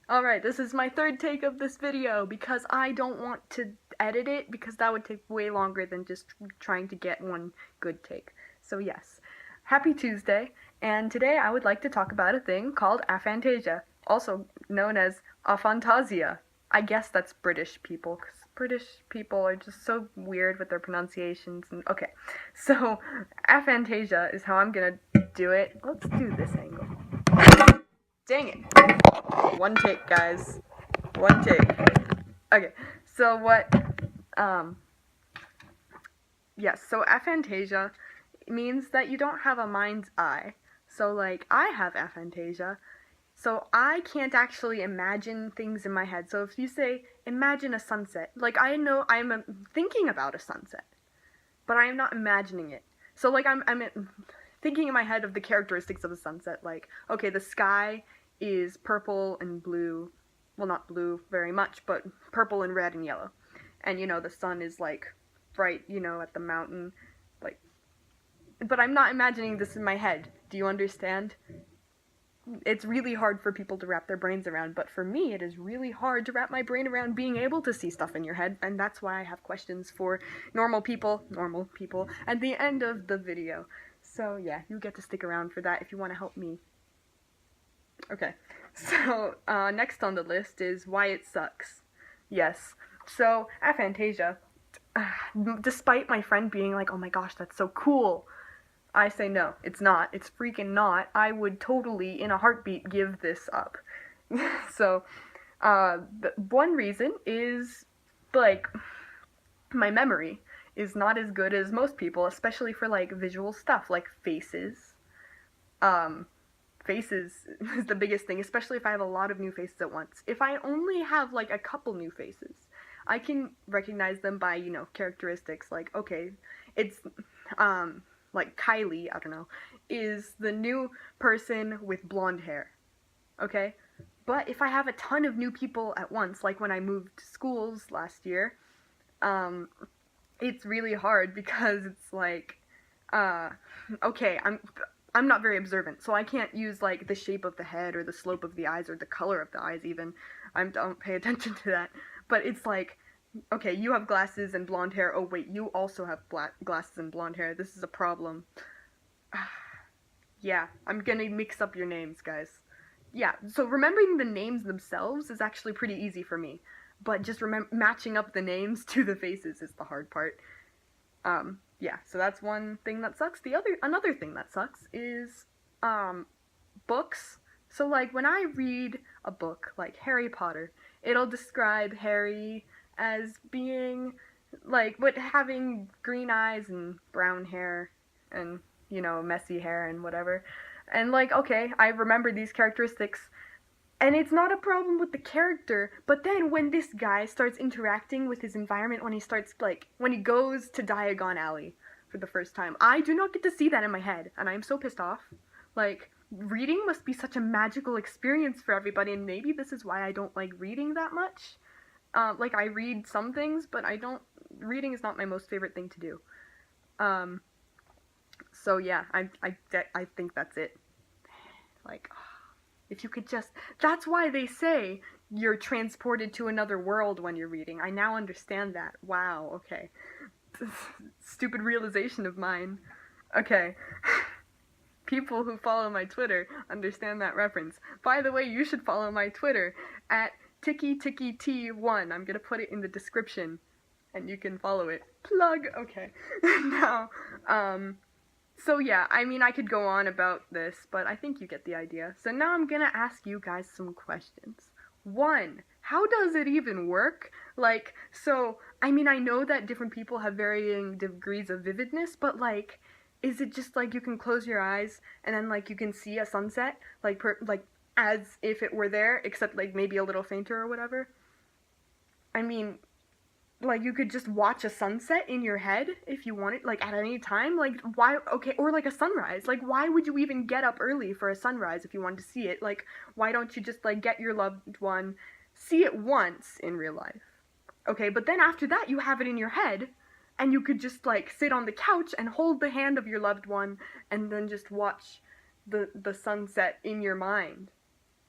Alright, this is my third take of this video because I don't want to edit it because that would take way longer than just trying to get one good take. So yes, happy Tuesday, and today I would like to talk about a thing called aphantasia, also known as aphantasia. I guess that's British people, because British people are just so weird with their pronunciations. And okay, so aphantasia is how I'm gonna do it. Let's do this angle. Dang it. One take, guys. One take. Okay, so um, yes, so aphantasia means that you don't have a mind's eye. So, like, I have aphantasia, so I can't actually imagine things in my head. So if you say, imagine a sunset, like, I know I'm thinking about a sunset, but I am not imagining it. So, like, I'm thinking in my head of the characteristics of a sunset, like, okay, the sky is purple and blue, well, not blue very much, but purple and red and yellow, and, the sun is, like, bright, at the mountain, like, but I'm not imagining this in my head. Do you understand? It's really hard for people to wrap their brains around, but for me, it is really hard to wrap my brain around being able to see stuff in your head, and that's why I have questions for normal people, at the end of the video. So yeah, you get to stick around for that if you want to help me. Okay, so next on the list is why it sucks. Yes, so aphantasia, despite my friend being like, oh my gosh, that's so cool, I say no, it's not. It's freaking not. I would totally, in a heartbeat, give this up. So, one reason is, like, my memory is not as good as most people, especially for, like, visual stuff, like faces. Faces is the biggest thing, especially if I have a lot of new faces at once. If I only have, like, a couple new faces, I can recognize them by, characteristics, like, okay, it's, like Kylie, I don't know, is the new person with blonde hair, okay? But if I have a ton of new people at once, like when I moved schools last year, it's really hard because it's like, okay, I'm not very observant, so I can't use like the shape of the head or the slope of the eyes or the color of the eyes even. I don't pay attention to that. But it's like, okay, you have glasses and blonde hair. Oh wait, you also have glasses and blonde hair. This is a problem. Yeah, I'm gonna mix up your names, guys. Yeah, so remembering the names themselves is actually pretty easy for me. But just matching up the names to the faces is the hard part. Yeah, so that's one thing that sucks. Another thing that sucks is, books. So, like, when I read a book, like Harry Potter, it'll describe Harry as being, like, having green eyes and brown hair and, messy hair and whatever. And, like, okay, I remember these characteristics, and it's not a problem with the character, but then when this guy starts interacting with his environment, when he goes to Diagon Alley for the first time, I do not get to see that in my head, and I'm so pissed off. Like, reading must be such a magical experience for everybody, and maybe this is why I don't like reading that much. Like, I read some things, but reading is not my most favorite thing to do. So yeah, I think that's it. Like, if you could just, that's why they say you're transported to another world when you're reading. I now understand that. Wow, okay. Stupid realization of mine. Okay. People who follow my Twitter understand that reference. By the way, you should follow my Twitter at TickyTickyT1. I'm gonna put it in the description, and you can follow it. Plug! Okay. Now, so yeah, I mean, I could go on about this, but I think you get the idea. So now I'm gonna ask you guys some questions. 1, how does it even work? Like, so, I mean, I know that different people have varying degrees of vividness, but like, is it just like you can close your eyes and then like you can see a sunset, like as if it were there, except like maybe a little fainter or whatever? I mean, like, you could just watch a sunset in your head if you wanted, like, at any time. Like, why? Okay, or like a sunrise. Like, why would you even get up early for a sunrise if you wanted to see it? Like, why don't you just like get your loved one, see it once in real life? Okay, but then after that you have it in your head, and you could just like sit on the couch and hold the hand of your loved one and then just watch the sunset in your mind.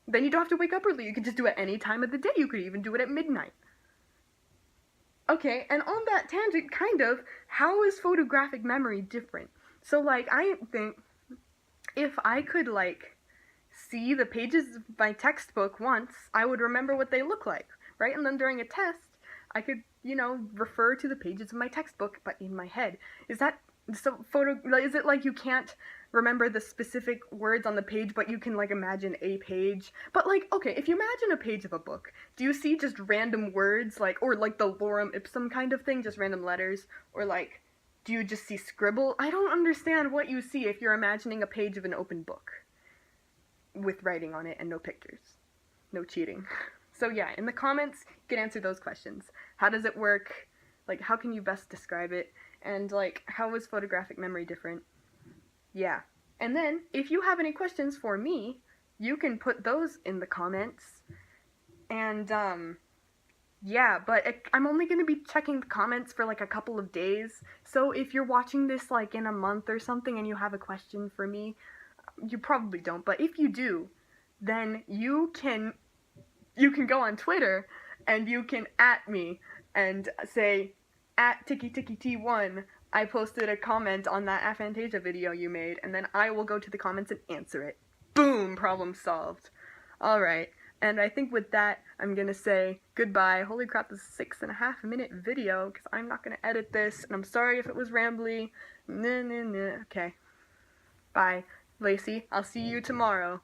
Then you don't have to wake up early. You could just do it any time of the day. You could even do it at midnight. Okay, and on that tangent, kind of, how is photographic memory different? So, like, I think if I could, like, see the pages of my textbook once, I would remember what they look like, right? And then during a test, I could, refer to the pages of my textbook, but in my head. Is that, so, is it like you can't remember the specific words on the page, but you can, like, imagine a page? But, like, okay, if you imagine a page of a book, do you see just random words, like, or, like, the lorem ipsum kind of thing, just random letters? Or, like, do you just see scribble? I don't understand what you see if you're imagining a page of an open book with writing on it and no pictures. No cheating. So yeah, in the comments, you can answer those questions. How does it work? Like, how can you best describe it? And, like, how is photographic memory different? Yeah. And then, if you have any questions for me, you can put those in the comments. And, yeah, but I'm only going to be checking the comments for, like, a couple of days. So if you're watching this, like, in a month or something and you have a question for me, you probably don't, but if you do, then you can go on Twitter and you can @ me and say, @TickyTickyT1, I posted a comment on that aphantasia video you made, and then I will go to the comments and answer it. Boom! Problem solved. Alright, and I think with that, I'm gonna say goodbye. Holy crap, this is a 6.5 minute video, because I'm not gonna edit this, and I'm sorry if it was rambly. Okay. Bye. Lacey, I'll see you tomorrow.